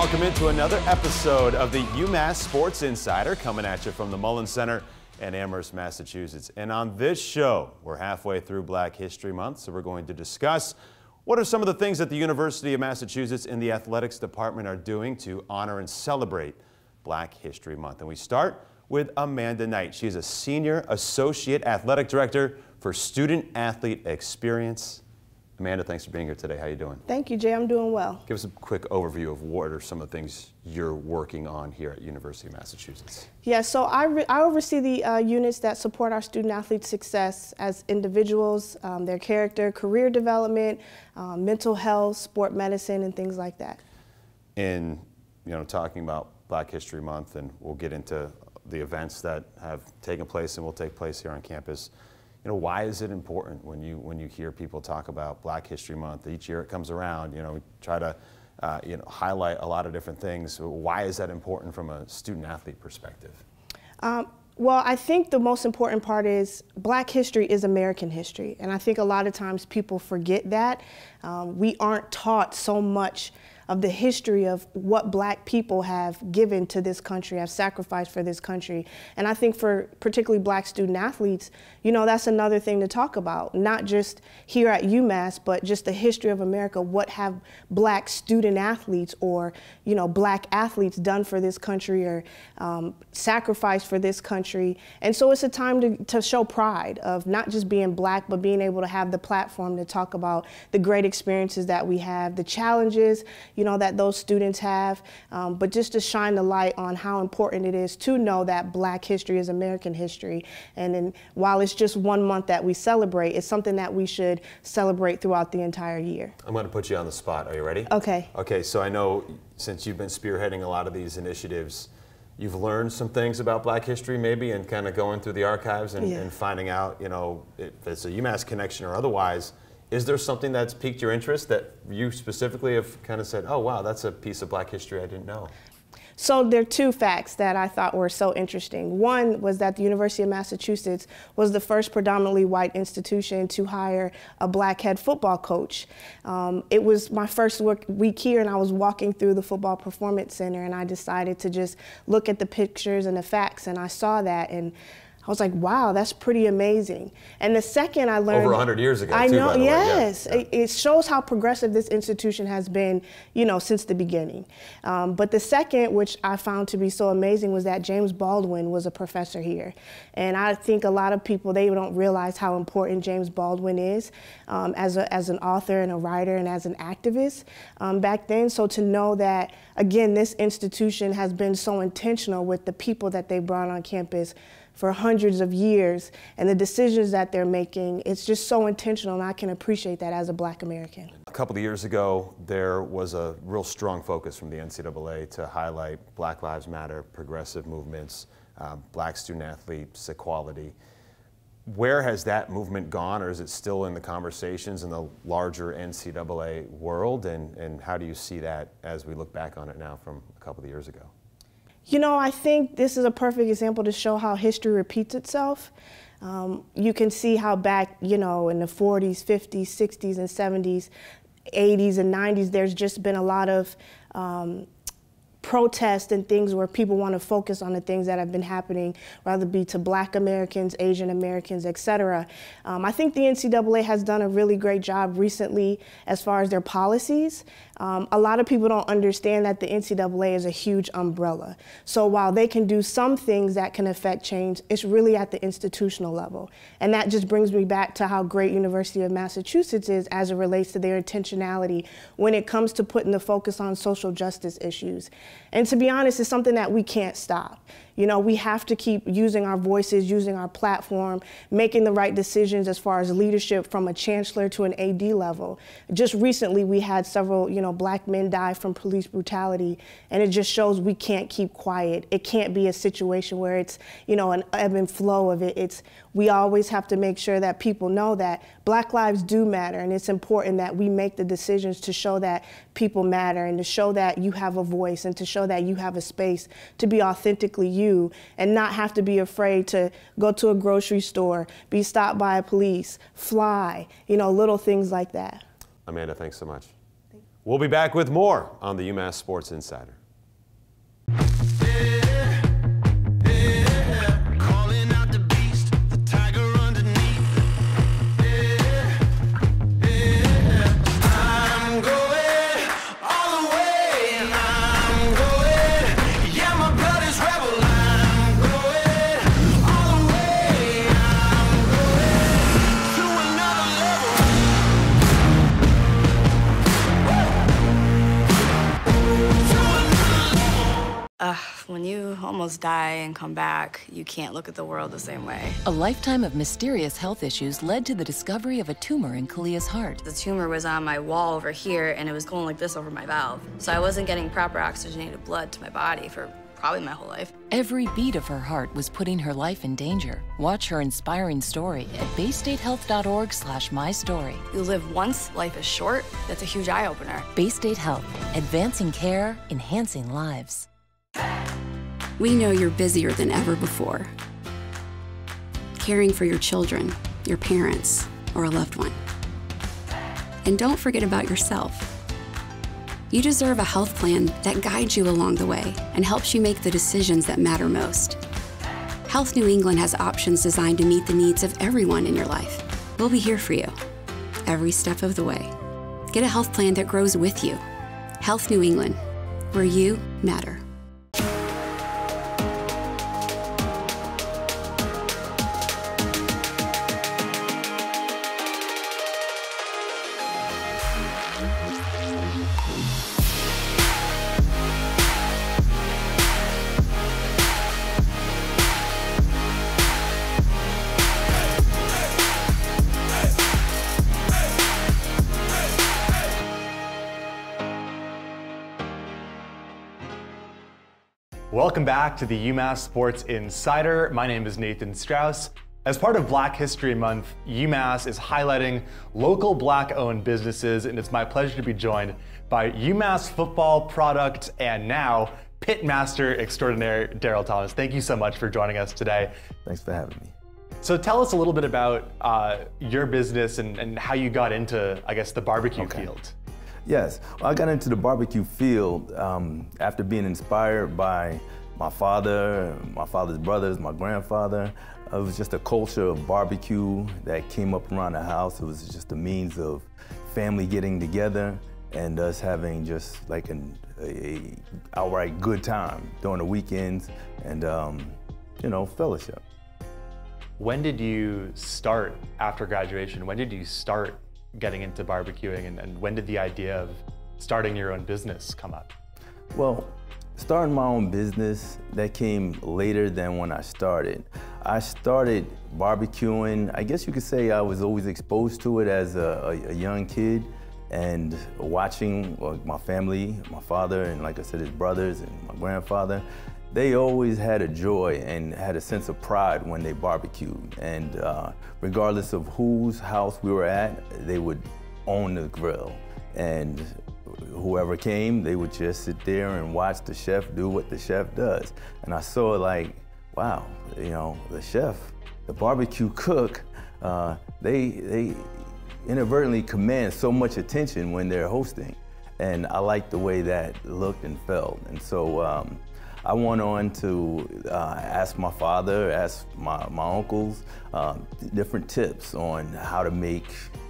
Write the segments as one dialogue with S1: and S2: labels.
S1: Welcome into another episode of the UMass Sports Insider, coming at you from the Mullins Center in Amherst, Massachusetts. And on this show, we're halfway through Black History Month, so we're going to discuss what are some of the things that the University of Massachusetts and the athletics department are doing to honor and celebrate Black History Month. And we start with Amanda Knight. She's a Senior Associate Athletic Director for Student Athlete Experience. Amanda, thanks for being here today. How are you doing?
S2: Thank you, Jay. I'm doing well.
S1: Give us a quick overview of what are some of the things you're working on here at University of Massachusetts.
S2: Yeah, so I oversee the units that support our student athletes' success as individuals, their character, career development, mental health, sport medicine, and things like that. And,
S1: talking about Black History Month, and we'll get into the events that have taken place and will take place here on campus. Why is it important when you hear people talk about Black History Month? Each year it comes around, we try to highlight a lot of different things. Why is that important from a student athlete perspective?
S2: Well, I think the most important part is Black history is American history. And I think a lot of times people forget that. We aren't taught so much of the history of what Black people have given to this country, have sacrificed for this country. And I think for particularly Black student athletes, that's another thing to talk about, not just here at UMass, but just the history of America. What have Black student athletes or, Black athletes done for this country or sacrificed for this country? And so it's a time to show pride of not just being Black, but being able to have the platform to talk about the great experiences that we have, the challenges, that those students have, but just to shine the light on how important it is to know that Black history is American history. And then while it's just 1 month that we celebrate, it's something that we should celebrate throughout the entire year.
S1: I'm going to put you on the spot. Are you ready?
S2: Okay.
S1: Okay, so I know since you've been spearheading a lot of these initiatives, you've learned some things about Black history maybe, and kind of going through the archives and finding out, if it's a UMass connection or otherwise. Is there something that's piqued your interest that you specifically have kind of said, oh, wow, that's a piece of Black history I didn't know?
S2: So there are two facts that I thought were so interesting. One was that the University of Massachusetts was the first predominantly white institution to hire a Black head football coach. It was my first week here, and I was walking through the Football Performance Center, and I decided to just look at the pictures and the facts, and I saw that, and I was like, wow, that's pretty amazing. And the second I learned—
S1: Over 100 years ago,
S2: I
S1: too,
S2: know,
S1: by the
S2: yes.
S1: way. Yeah.
S2: It shows how progressive this institution has been, since the beginning. But the second, which I found to be so amazing, was that James Baldwin was a professor here. And I think a lot of people, they don't realize how important James Baldwin is as an author and a writer and as an activist back then. So to know that, again, this institution has been so intentional with the people that they brought on campus for hundreds of years, and the decisions that they're making, it's just so intentional, and I can appreciate that as a Black American.
S1: A couple of years ago, there was a real strong focus from the NCAA to highlight Black Lives Matter, progressive movements, Black student athletes, equality. Where has that movement gone, or is it still in the conversations in the larger NCAA world, and how do you see that as we look back on it now from a couple of years ago?
S2: I think this is a perfect example to show how history repeats itself. You can see how back, in the 40s, 50s, 60s, and 70s, 80s, and 90s, there's just been a lot of protests and things where people want to focus on the things that have been happening, whether it be to Black Americans, Asian Americans, etc. I think the NCAA has done a really great job recently as far as their policies. A lot of people don't understand that the NCAA is a huge umbrella. So while they can do some things that can affect change, it's really at the institutional level. And that just brings me back to how great University of Massachusetts is as it relates to their intentionality when it comes to putting the focus on social justice issues. And to be honest, it's something that we can't stop. We have to keep using our voices, using our platform, making the right decisions as far as leadership from a chancellor to an AD level. Just recently, we had several, Black men die from police brutality, and it just shows we can't keep quiet. It can't be a situation where it's, an ebb and flow of it. We always have to make sure that people know that Black lives do matter, and it's important that we make the decisions to show that people matter and to show that you have a voice and to show that you have a space to be authentically you and not have to be afraid to go to a grocery store, be stopped by a police, fly, little things like that.
S1: Amanda, thanks so much. We'll be back with more on the UMass Sports Insider.
S3: When you almost die and come back, you can't look at the world the same way.
S4: A lifetime of mysterious health issues led to the discovery of a tumor in Kalia's heart.
S3: The tumor was on my wall over here, and it was going like this over my valve. So I wasn't getting proper oxygenated blood to my body for probably my whole life.
S4: Every beat of her heart was putting her life in danger. Watch her inspiring story at baystatehealth.org/mystory.
S3: You live once, life is short. That's a huge eye-opener.
S4: Baystate Health, advancing care, enhancing lives.
S5: We know you're busier than ever before, caring for your children, your parents, or a loved one. And don't forget about yourself. You deserve a health plan that guides you along the way and helps you make the decisions that matter most. Health New England has options designed to meet the needs of everyone in your life. We'll be here for you every step of the way. Get a health plan that grows with you. Health New England, where you matter.
S6: Welcome back to the UMass Sports Insider. My name is Nathan Strauss. As part of Black History Month, UMass is highlighting local Black-owned businesses, and it's my pleasure to be joined by UMass football product and now pitmaster extraordinaire Daryl Thomas. Thank you so much for joining us today.
S7: Thanks for having me.
S6: So tell us a little bit about your business and how you got into, I guess, the barbecue field.
S7: Yes, well, I got into the barbecue field after being inspired by my father, my father's brothers, my grandfather. It was just a culture of barbecue that came up around the house. It was just a means of family getting together and us having just like a outright good time during the weekends and, you know, fellowship.
S6: When did you start after graduation? When did you start getting into barbecuing, and when did the idea of starting your own business come up?
S7: Well, starting my own business, that came later than when I started. I started barbecuing, I guess you could say I was always exposed to it as a young kid and watching my family, my father, and like I said, his brothers and my grandfather. They always had a joy and had a sense of pride when they barbecued. And regardless of whose house we were at, they would own the grill. And whoever came, they would just sit there and watch the chef do what the chef does. And I saw like, wow, you know, the chef, the barbecue cook, they inadvertently command so much attention when they're hosting. And I liked the way that looked and felt. And so, I went on to ask my father, ask my uncles, different tips on how to make,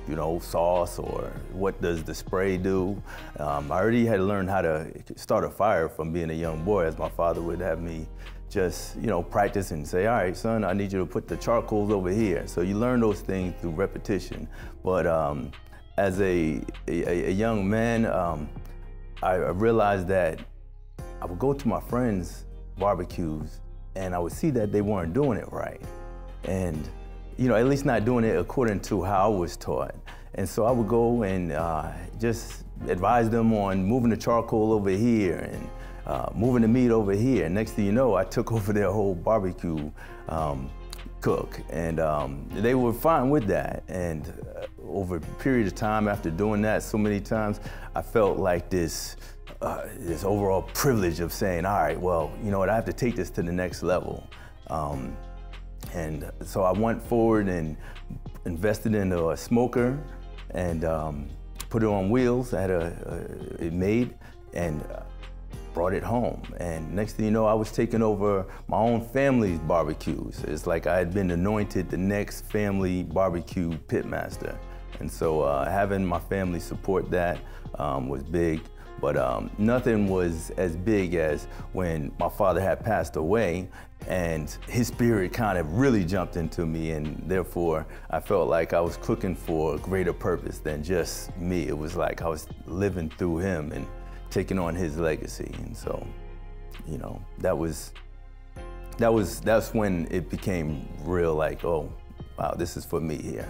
S7: you know, sauce or what does the spray do. I already had learned how to start a fire from being a young boy, as my father would have me just, you know, practice and say, all right, son, I need you to put the charcoals over here. So you learn those things through repetition. But as a young man, I realized that I would go to my friends' barbecues and I would see that they weren't doing it right. And, you know, at least not doing it according to how I was taught. And so I would go and just advise them on moving the charcoal over here and moving the meat over here. And next thing you know, I took over their whole barbecue cook. And they were fine with that. And over a period of time after doing that so many times, I felt like this overall privilege of saying, all right, well, you know what, I have to take this to the next level. And so I went forward and invested in a smoker and put it on wheels, I had it made, and brought it home. And next thing you know, I was taking over my own family's barbecues. It's like I had been anointed the next family barbecue pitmaster. And so having my family support that was big. But nothing was as big as when my father had passed away and his spirit kind of really jumped into me, and therefore I felt like I was cooking for a greater purpose than just me. It was like I was living through him and taking on his legacy. And so, you know, that's when it became real, like, oh, wow, this is for me here.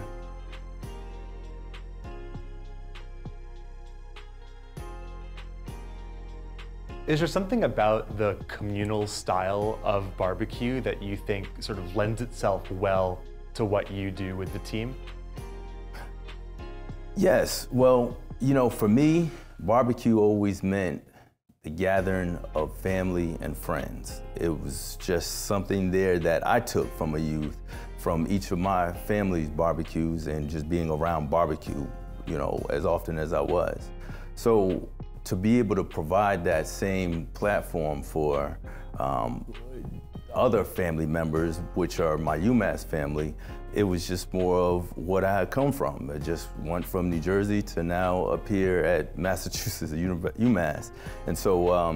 S6: Is there something about the communal style of barbecue that you think sort of lends itself well to what you do with the team?
S7: Yes, well, you know, for me, barbecue always meant the gathering of family and friends. It was just something there that I took from a youth, from each of my family's barbecues and just being around barbecue, you know, as often as I was. So to be able to provide that same platform for other family members, which are my UMass family, it was just more of what I had come from. I just went from New Jersey to now up here at Massachusetts, UMass. And so,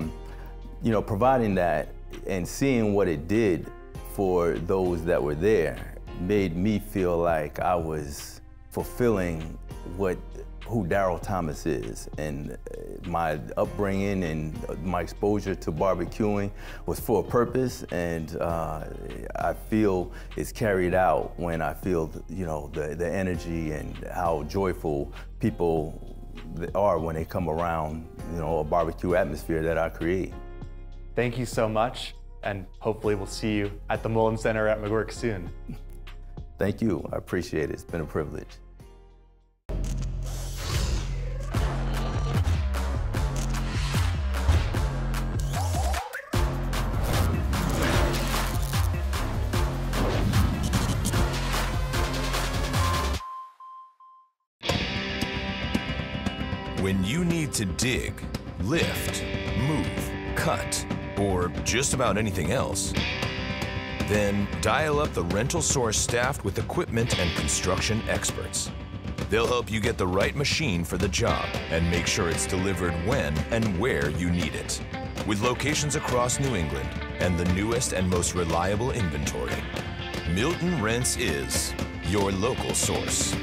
S7: you know, providing that and seeing what it did for those that were there made me feel like I was fulfilling who Darryl Thomas is. And my upbringing and my exposure to barbecuing was for a purpose, and I feel it's carried out when I feel, you know, the energy and how joyful people are when they come around, you know, a barbecue atmosphere that I create.
S6: Thank you so much, and hopefully we'll see you at the Mullen Center at McGuirk soon.
S7: Thank you, I appreciate it. It's been a privilege.
S8: When you need to dig, lift, move, cut, or just about anything else, then dial up the rental source staffed with equipment and construction experts. They'll help you get the right machine for the job and make sure it's delivered when and where you need it. With locations across New England and the newest and most reliable inventory, Milton Rents is your local source.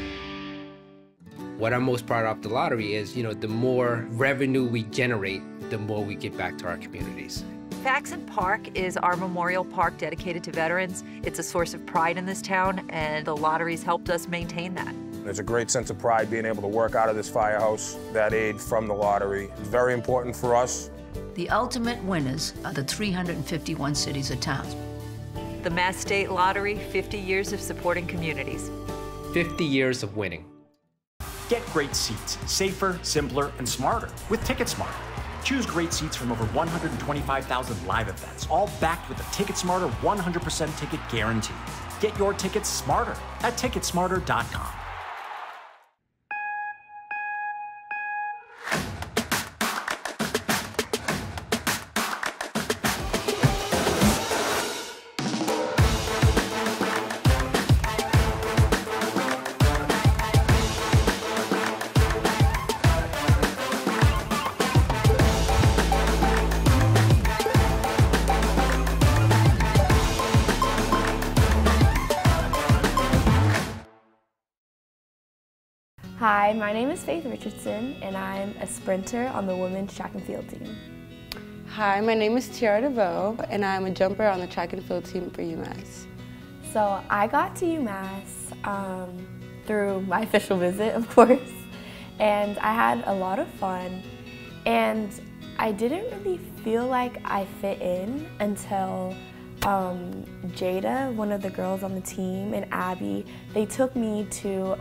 S9: What I'm most proud of the lottery is, you know, the more revenue we generate, the more we give back to our communities.
S10: Faxon Park is our memorial park dedicated to veterans. It's a source of pride in this town, and the lottery's helped us maintain that.
S11: There's a great sense of pride being able to work out of this firehouse. That aid from the lottery is very important for us.
S12: The ultimate winners are the 351 cities or towns.
S10: The Mass State Lottery, 50 years of supporting communities.
S9: 50 years of winning.
S13: Get great seats, safer, simpler, and smarter with TicketSmarter. Choose great seats from over 125,000 live events, all backed with a TicketSmarter 100% ticket guarantee. Get your tickets smarter at ticketsmarter.com.
S14: Hi, my name is Faith Richardson, and I'm a sprinter on the women's track and field team.
S15: Hi, my name is Tiara DeVoe, and I'm a jumper on the track and field team for UMass.
S14: So I got to UMass through my official visit, of course, and I had a lot of fun, and I didn't really feel like I fit in until Jada, one of the girls on the team, and Abby, they took me to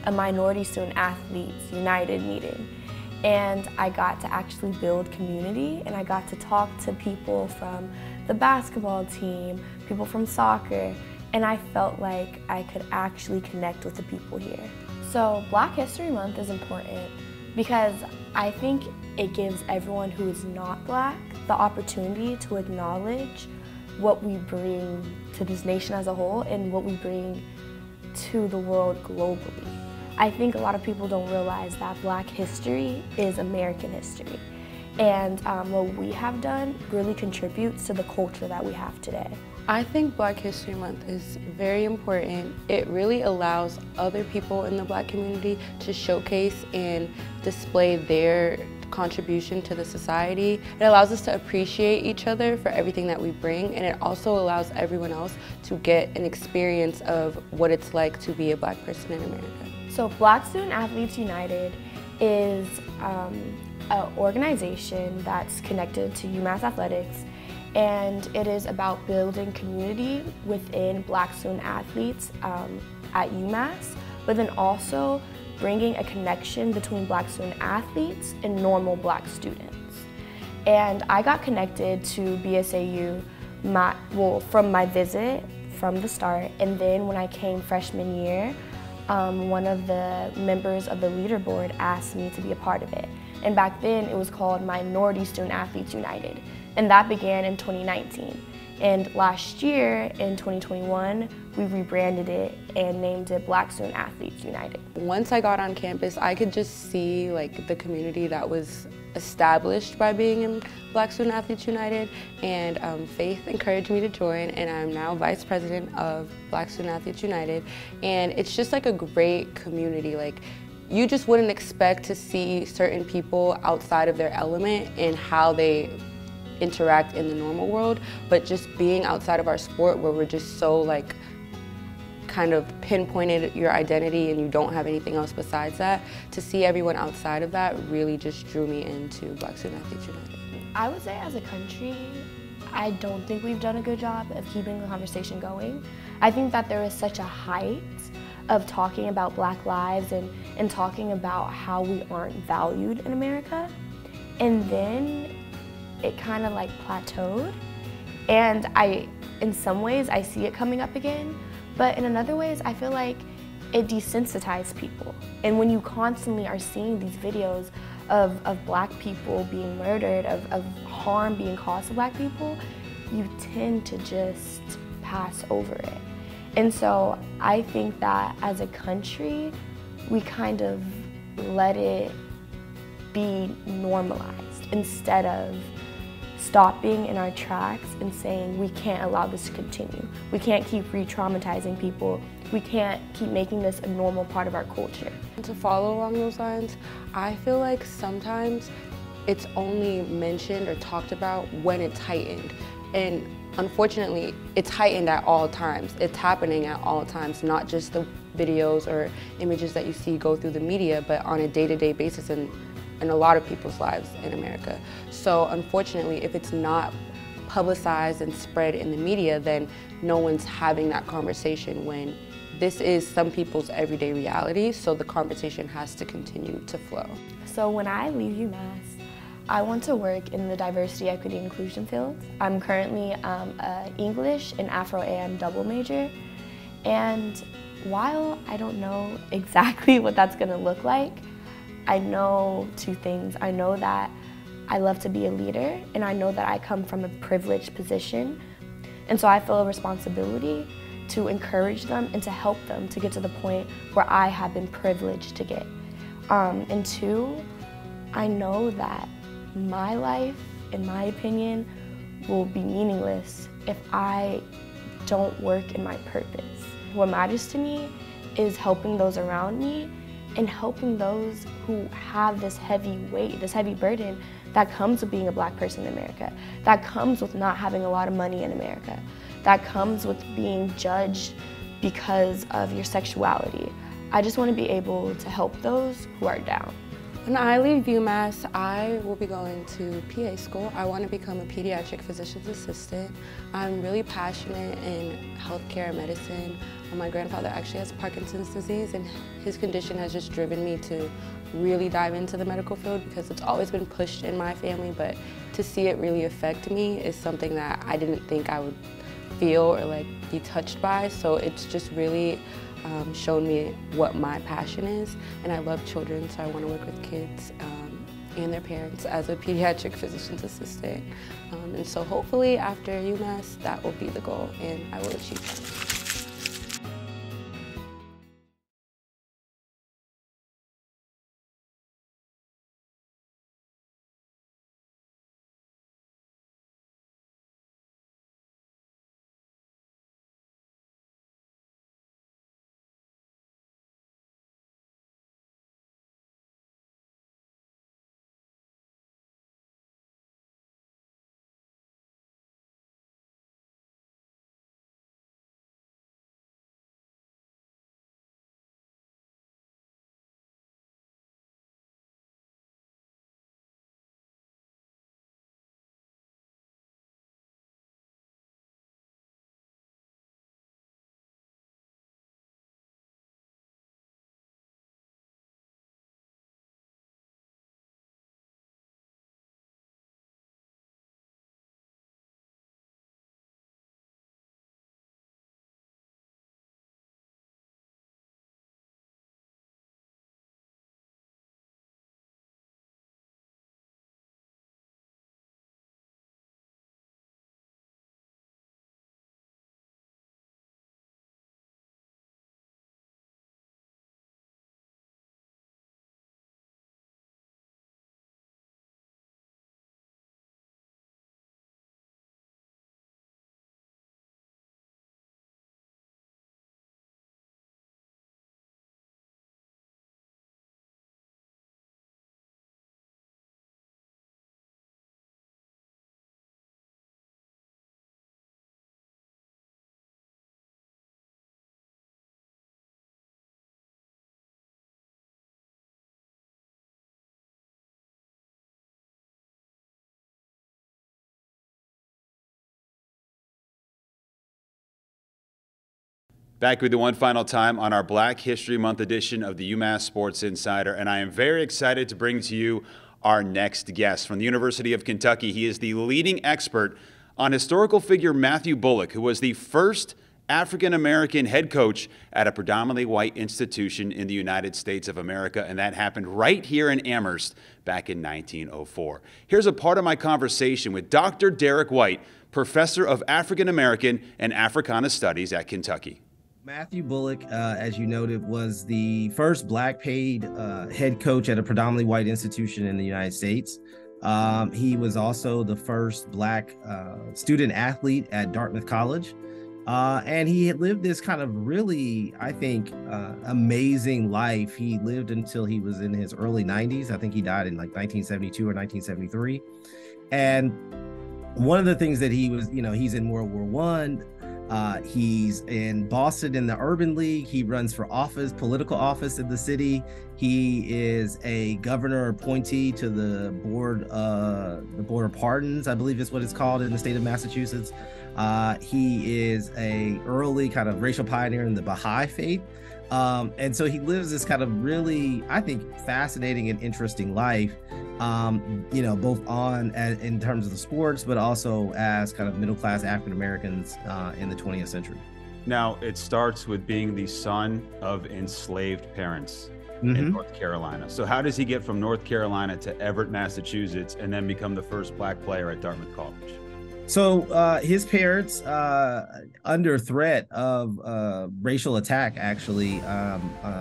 S14: a Minority Student Athletes United meeting. And I got to actually build community, and I got to talk to people from the basketball team, people from soccer, and I felt like I could actually connect with the people here. So Black History Month is important because I think it gives everyone who is not Black the opportunity to acknowledge what we bring to this nation as a whole and what we bring to the world globally. I think a lot of people don't realize that Black history is American history. And what we have done really contributes to the culture that we have today.
S15: I think Black History Month is very important. It really allows other people in the Black community to showcase and display their contribution to the society. It allows us to appreciate each other for everything that we bring, and it also allows everyone else to get an experience of what it's like to be a Black person in America.
S14: So Black Student Athletes United is an organization that's connected to UMass Athletics, and it is about building community within Black student athletes at UMass, but then also bringing a connection between Black student athletes and normal Black students. And I got connected to BSAU from my visit from the start, and then when I came freshman year, one of the members of the leaderboard asked me to be a part of it. And back then it was called Minority Student Athletes United, and that began in 2019. And last year, in 2021, we rebranded it and named it Black Student Athletes United.
S15: Once I got on campus, I could just see like the community that was established by being in Black Student Athletes United, and Faith encouraged me to join, and I'm now vice president of Black Student Athletes United. And it's just like a great community. Like, you just wouldn't expect to see certain people outside of their element and how they interact in the normal world, but just being outside of our sport where we're just so like kind of pinpointed your identity and you don't have anything else besides that, to see everyone outside of that really just drew me into Black Student Athletes United.
S14: I would say as a country, I don't think we've done a good job of keeping the conversation going. I think that there is such a height of talking about Black lives and talking about how we aren't valued in America, and then it kind of like plateaued, and in some ways I see it coming up again, but in other ways I feel like it desensitized people. And when you constantly are seeing these videos of Black people being murdered, of harm being caused to Black people, you tend to just pass over it. And so I think that as a country, we kind of let it be normalized instead of stopping in our tracks and saying we can't allow this to continue. We can't keep re-traumatizing people. We can't keep making this a normal part of our culture.
S15: And to follow along those lines, I feel like sometimes it's only mentioned or talked about when it's heightened. And unfortunately, it's heightened at all times. It's happening at all times, not just the videos or images that you see go through the media, but on a day-to-day basis in a lot of people's lives in America. So unfortunately, if it's not publicized and spread in the media, then no one's having that conversation when this is some people's everyday reality, so the conversation has to continue to flow.
S14: So when I leave UMass, I want to work in the diversity, equity, and inclusion field. I'm currently an English and Afro-Am double major, and while I don't know exactly what that's gonna look like, I know two things. I know that I love to be a leader, and I know that I come from a privileged position, and so I feel a responsibility to encourage them and to help them to get to the point where I have been privileged to get. And two, I know that my life, in my opinion, will be meaningless if I don't work in my purpose. What matters to me is helping those around me and helping those who have this heavy weight, this heavy burden that comes with being a Black person in America, that comes with not having a lot of money in America, that comes with being judged because of your sexuality. I just want to be able to help those who are down.
S15: When I leave UMass, I will be going to PA school. I want to become a pediatric physician's assistant. I'm really passionate in healthcare and medicine. My grandfather actually has Parkinson's disease, and his condition has just driven me to really dive into the medical field because it's always been pushed in my family, but to see it really affect me is something that I didn't think I would feel or like be touched by. So it's just really shown me what my passion is, and I love children, so I want to work with kids and their parents as a pediatric physician's assistant. And so hopefully after UMass, that will be the goal, and I will achieve that.
S1: Back with you one final time on our Black History Month edition of the UMass Sports Insider, and I am very excited to bring to you our next guest from the University of Kentucky. He is the leading expert on historical figure Matthew Bullock, who was the first African-American head coach at a predominantly white institution in the United States of America, and that happened right here in Amherst back in 1904. Here's a part of my conversation with Dr. Derek White, professor of African-American and Africana Studies at Kentucky.
S16: Matthew Bullock, as you noted, was the first black paid head coach at a predominantly white institution in the United States. He was also the first black student athlete at Dartmouth College. And he had lived this kind of really, I think, amazing life. He lived until he was in his early 90s. I think he died in like 1972 or 1973. And one of the things that he was, he's in World War I. He's in Boston in the Urban League. He runs for office, political office in the city. He is a governor appointee to the Board of Pardons, I believe is what it's called in the state of Massachusetts. He is a early kind of racial pioneer in the Baha'i faith. And so he lives this kind of really, I think, fascinating and interesting life, both in terms of the sports, but also as kind of middle-class African-Americans in the 20th century.
S1: Now, it starts with being the son of enslaved parents in North Carolina. So how does he get from North Carolina to Everett, Massachusetts, and then become the first black player at Dartmouth College?
S16: So his parents, under threat of racial attack, actually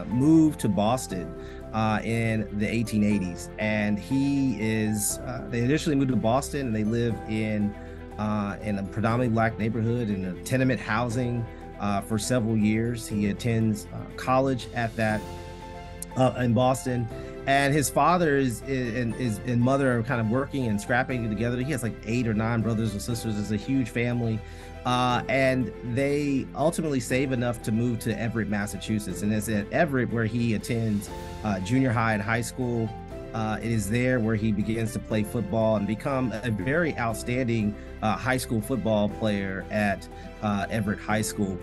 S16: moved to Boston in the 1880s. And they initially moved to Boston, and they live in a predominantly black neighborhood in a tenement housing for several years. He attends college at that in Boston. And his father and mother are kind of working and scrapping together. He has like 8 or 9 brothers or sisters. It's a huge family. And they ultimately save enough to move to Everett, Massachusetts. And it's at Everett where he attends junior high and high school. It is there where he begins to play football and become a very outstanding high school football player at Everett High School.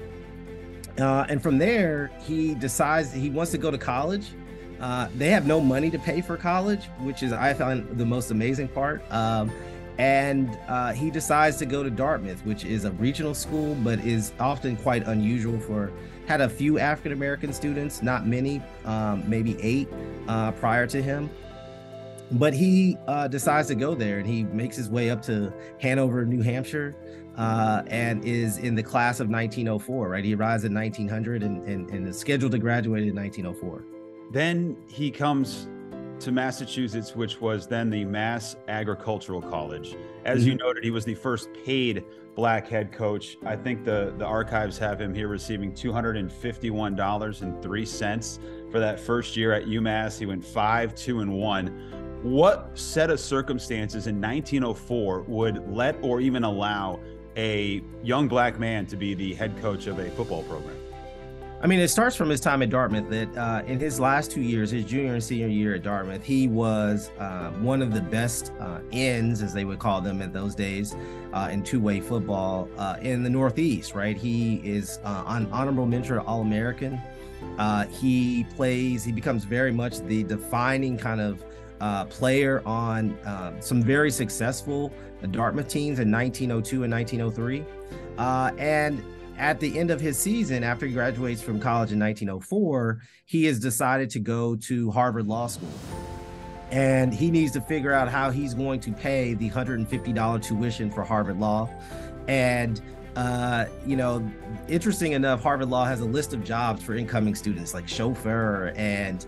S16: And from there, he decides he wants to go to college. They have no money to pay for college, which is, I found, the most amazing part. And he decides to go to Dartmouth, which is a regional school, but is often quite unusual had a few African-American students, not many, maybe 8 prior to him. But he decides to go there, and he makes his way up to Hanover, New Hampshire, and is in the class of 1904, right? He arrives in 1900 and is scheduled to graduate in 1904.
S1: Then he comes to Massachusetts, which was then the Mass Agricultural College. As you noted, he was the first paid black head coach. I think the archives have him here receiving $251.03 for that first year at UMass. He went 5-2-1. What set of circumstances in 1904 would let or even allow a young black man to be the head coach of a football program?
S16: I mean, it starts from his time at Dartmouth that in his last 2 years, his junior and senior year at Dartmouth, he was one of the best ends, as they would call them in those days, in two-way football in the Northeast, right? He is an honorable mention All-American. He becomes very much the defining kind of player on some very successful Dartmouth teams in 1902 and 1903. And at the end of his season, after he graduates from college in 1904, he has decided to go to Harvard Law School. And he needs to figure out how he's going to pay the $150 tuition for Harvard Law. And, you know, interesting enough, Harvard Law has a list of jobs for incoming students, like chauffeur and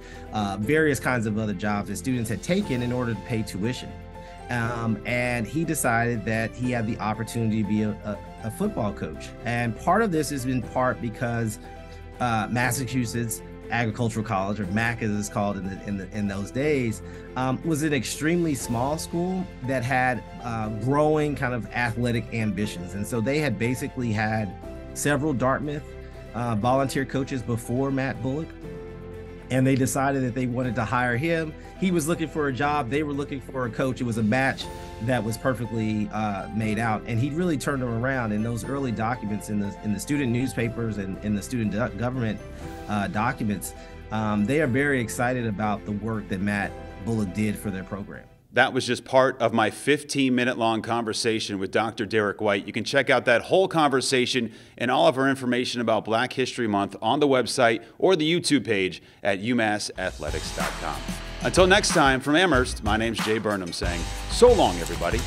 S16: various kinds of other jobs that students had taken in order to pay tuition. And he decided that he had the opportunity to be a football coach. And part of this is in part because Massachusetts Agricultural College, or MAC as it's called in those days, was an extremely small school that had growing kind of athletic ambitions. And so they had basically had several Dartmouth volunteer coaches before Matt Bullock. And they decided that they wanted to hire him. He was looking for a job. They were looking for a coach. It was a match that was perfectly made out. And he really turned them around. In those early documents in the student newspapers and in the student government documents, they are very excited about the work that Matt Bullock did for their program.
S1: That was just part of my 15-minute long conversation with Dr. Derek White. You can check out that whole conversation and all of our information about Black History Month on the website or the YouTube page at umassathletics.com. Until next time, from Amherst, my name's Jay Burnham saying, so long, everybody.